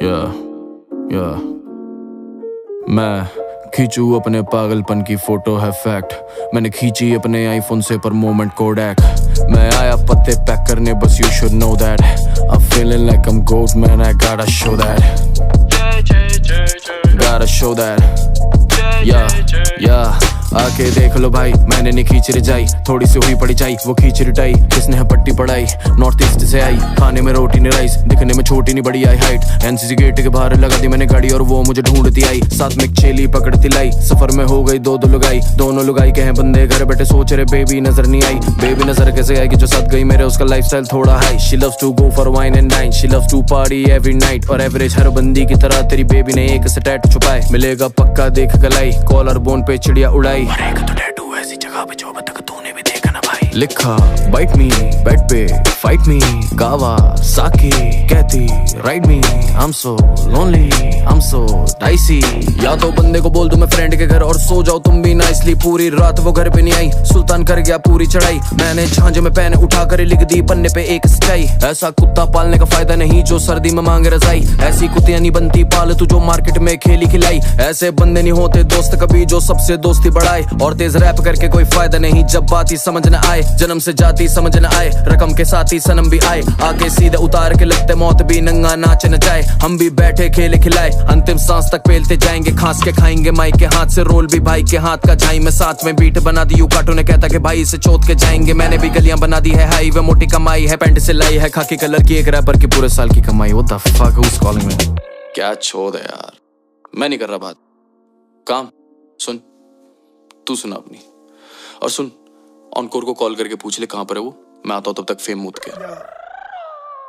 या मैं खींचू अपने पागलपन की फोटो है फैक्ट। मैंने खींची अपने आईफोन से पर मोमेंट कोडैक। मैं आया पत्ते पैक करने बस you should know that. I'm feeling like I'm gold man, I gotta show that, gotta show that। yeah आके देख लो भाई, मैंने नहीं खींच रजाई, थोड़ी सी हुई पड़ी जाई, वो खींच रिटाई किसने है पट्टी पढ़ाई। नॉर्थ ईस्ट से आई, खाने में रोटी नहीं राइस, दिखने में छोटी नहीं बड़ी आई हाइट। एनसीसी गेट के बाहर लगा दी मैंने गाड़ी और वो मुझे ढूंढती आई। साथ में एक चेली पकड़ती लाई, सफर में हो गई दो लुगाई। दोनों लुगाई के हैं बंदे घर बैठे सोच रहे बेबी नजर नहीं आई। बेबी नजर कैसे आएगी जो साथ गई मेरे, उसका लाइफस्टाइल थोड़ा high. She loves to go for wine and dine, she loves to party every night. और एवरेज हर बंदी की तरह तेरी बेबी ने एक से टैटू छुपाए। मिलेगा पक्का देख गलाई, कॉलर बोन पे चिड़िया उड़ाई। ऐसी जगह पे जो तक तूने भी देखा ना भाई। लिखा बाइट मी बेड पे फाइट मी, गावा साकी कहती ride me. I'm so lonely, I'm so dicey। या तो बंदे को बोल दूं मैं फ्रेंड के घर और सो जाओ तुम भी नाइसली। पूरी रात वो घर पे नहीं आई, सुल्तान कर गया पूरी चढ़ाई। मैंने झांझे में पेन उठा कर लिख दी पन्ने पे एक सच्चाई। ऐसा कुत्ता पालने का फायदा नहीं जो सर्दी में मांगे रजाई। ऐसी कुत्तियां नहीं बनती पालतू जो मार्केट में खेली खिलाई। ऐसे बंदे नहीं होते दोस्त कभी जो सबसे दोस्ती बढ़ाए। और तेज रैप करके कोई फायदा नहीं जब बात ही समझ न आए। जन्म से जाति समझ न आए, रकम के साथ ही सनम भी आए। आगे सीधे उतार के लगते मौत भी नंगा नाच न जाए। हम भी बैठे खेले खिलाए, अंतिम सांस तक पेलते जाएंगे। खांस के खाएंगे माई के हाथ से रोल भी भाई के हाथ का झाई। में साथ में बीट बना दी यू काटो ने कहता कि भाई से चोट के जाएंगे। मैंने भी गलियां बना दी है हाईवे, मोटी कमाई है पेंट से लाई है खाकी कलर की एक रैपर की पूरे साल की कमाई। What the fuck who's calling me? क्या छोड़ है यार, मैं नहीं कर रहा बात। काम सुन, तू सुना अपनी, और सुन ऑनकोर को कॉल करके पूछ ले कहाँ पर है वो। मैं आता हूँ तब तक फेम मूत के।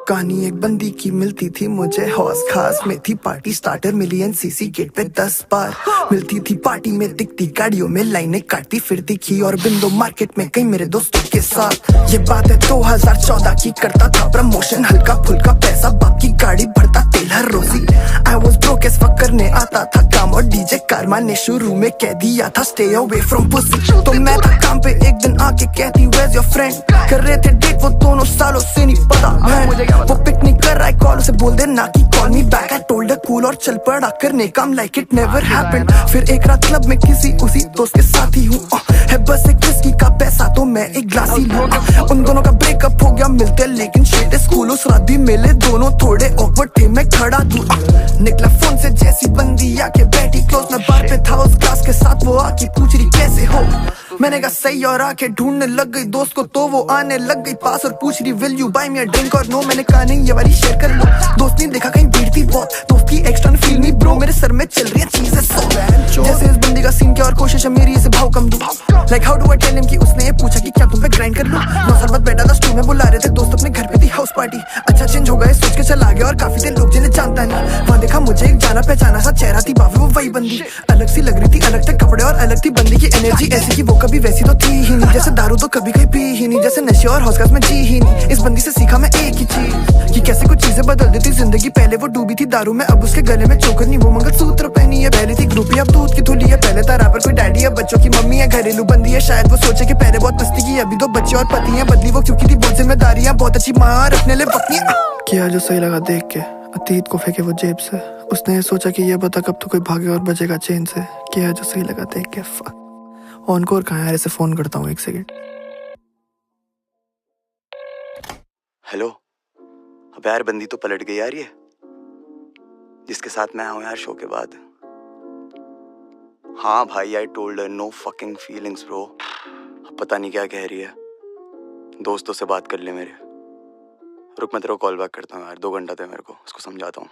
कहानी एक बंदी की मिलती थी मुझे हौस खास में थी। पार्टी स्टार्टर मिली एनसीसी गेट पे 10 बार मिलती थी। पार्टी में दिखती गाड़ियों में लाइनें काटती फिरती थी और बिंदु मार्केट में कई मेरे दोस्तों के साथ। ये बात है 2014 की, करता था प्रमोशन हल्का फुल्का पैसा, बाप की गाड़ी भरता तेल हर रोजी। I was broke as fuck, करने आता था काम और डीजे कारमा ने शुरू में कह दिया था स्टे अवे फ्रॉम पुसी। तो मैं था काम पे, एक दिन आके कहती वेयर्स योर फ्रेंड। कर रहे थे डेट वो दोनों सालों से नहीं पता। वो पिकनिक कर रहा है कॉल से बोल दे ना कि कॉल मी बैक। आई टोल्ड हर कूल और चल पड़ा करने काम लाइक इट नेवर हैपेंड। फिर एक रात क्लब में किसी उसी दोस्त के साथ ही हूँ। है बस एक विस्की का पैसा तो मैं एक ग्लास ही लूं। उन दोनों का ब्रेकअप हो गया मिलते लेकिन शेट स्कूल उस रात भी मिले दोनों थोड़े ऑकवर्ड थे। मैं खड़ा तू निकला फोन से जैसी बंदी आके बैठी क्लोज। मैं बार पे था उस ग्लास के साथ, वो आके पूछ रही कैसे हो। मैंने कहा सही और आके ढूंढने लग गई दोस्त को। तो वो आने लग गई पास और पूछ रही will you buy me a drink और नो। मैंने कहा नहीं ये वाली शेयर कर लो। दोस्त ने देखा कहीं भीड़ थी बहुत, दोस्त की एक्स्ट्रा फील मी ब्रो। मेरे सर में चल रही है चीजें सो जैसे इस बंदी का सीन क्या और कोशिश है मेरी इसे भाव कम दूं। Like how do I tell him कि उसने ये पूछा कि क्या तुम पे ग्राइंड कर लूं। नौ साल बाद बैठा था स्टूल में बुला रहे थे दोस्त अपने घर पे थी हाउस पार्टी। अच्छा चेंज हो गए सोच के चला गया और काफी देर लोग जिन्हें जानता नहीं। वहाँ देखा मुझे एक जाना पहचाना सा चेहरा थी बाबू, वो वही बंदी। अलग सी लग रही थी, अलग थे कपड़े और अलग थी बंदी की एनर्जी ऐसी कि वो कभी वैसी तो थी ही नहीं। जैसे दारू तो कभी कहीं पी ही नहीं, जैसे नशे और हौसला में जी ही नहीं। इस बंदी से सीखा मैं एक ही चीज कि कैसे कुछ चीजें बदल देती जिंदगी। पहले वो डूबी थी दारू में, अब उसके गले में चोकर नहीं वो मंगलसूत्र पहनी है। पहले थी ग्रुपी अब दूध की थैली है। पहले था रैपर कोई डैडी है, बच्चों की मम्मी है। घरेलू बंदी है, शायद वो सोचे कि पहले बहुत मस्ती की, अभी 2 बच्चे और पति हैं। बदली वो क्योंकि थी बहुत जिम्मेदारियां, बहुत अच्छी माँ रखने ले पत्नी। किया जो सही लगा देख के, अतीत को फेंके वो जेब से। उसने ये सोचा कि ये बता कब तो कोई भागे और बचेगा चेन से। किया जो सही लगा देख के। ऑनकोर कहाँ है, इसे फोन करता हूँ 1 सेकेंड। हेलो, अब यार बंदी तो पलट गई यार ये, जिसके साथ मैं आऊँ यार शो के बाद। हाँ भाई, I told her no fucking feelings bro. अब पता नहीं क्या कह रही है। दोस्तों से बात कर ले मेरे। रुक मैं तेरे को कॉल बैक करता हूँ यार, 2 घंटा दे मेरे को, उसको समझाता हूँ।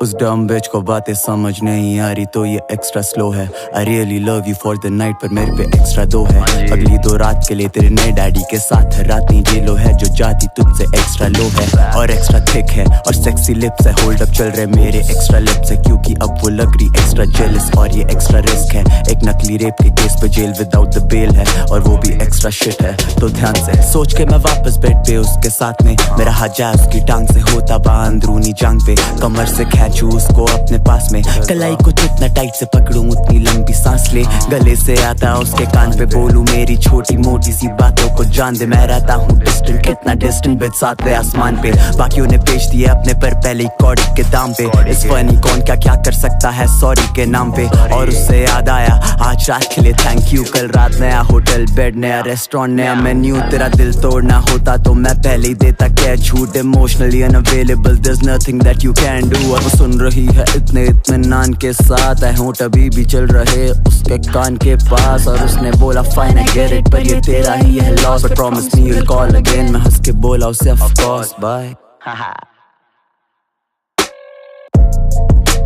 उस डम बिच को बातें समझ नहीं आ रही तो ये एक्स्ट्रा स्लो है। I really love you for the night पर मेरे पे एक्स्ट्रा 2 है। अगली 2 रात के लिए तेरे नए डैडी के साथ है। रात नहीं जेलो है जो जाती तुझसे एक्स्ट्रा लो है और एक्स्ट्रा थिक है और सेक्सी लिप्स है। होल्ड अप चल रहे मेरे एक्स्ट्रा लिप्स है क्योंकि अब वो लग रही एक्स्ट्रा जेलस और ये एक्स्ट्रा रिस्क है। एक नकली रेप के केस पे जेल विदाउट द बेल है और वो भी एक्स्ट्रा शिट है। तो ध्यान से सोच के मैं वापस बेड पे उसके साथ में, मेरा हाथ जाए उसकी टांग से, होता बा अंदरूनी जांग पे, कमर से खींचू उसको अपने पास में। कलाई को जितना टाइट से पकड़ूं उतनी लंबी सांस ले। गले से आता उसके कान पे बोलूं मेरी छोटी मोटी सी बातों को जान दे। मैं रहता हूँ डिस्टेंट कितना डिस्टेंट बिट सातवें आसमान पे। बाकियों ने बेच दिए अपने पर पहले कॉर्ड के दाम पे। इस फनी कौन क्या कर सकता है सॉरी के नाम पे। और उससे याद आया आज रात के लिए थैंक यू। कल रात नया होटल बेड नया रेस्टोरेंट नया मेन्यू। तेरा दिल तोड़ना होता तो मैं पहले ही देता क्या झूठ। Emotionally unavailable there's nothing that you can do। और वो सुन रही है इतने इत्मीनान के साथ। है होंठ अभी भी चल रहे उसके कान के पास। और उसने बोला फाइन आई गेट इट पर ये तेरा ही है loss. But promise me you'll call again। मैं हंस के बोला उसे of course bye।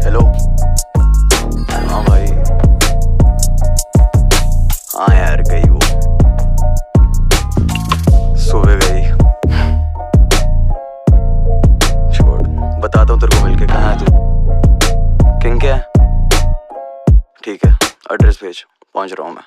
हेलो हाँ भाई हाँ यार गई वो सुबह गई। छोड़ बताता हूँ तेरे को मिलके कहाँ है तू। किंग क्या है ठीक है एड्रेस भेज पहुँच रहा हूँ मैं।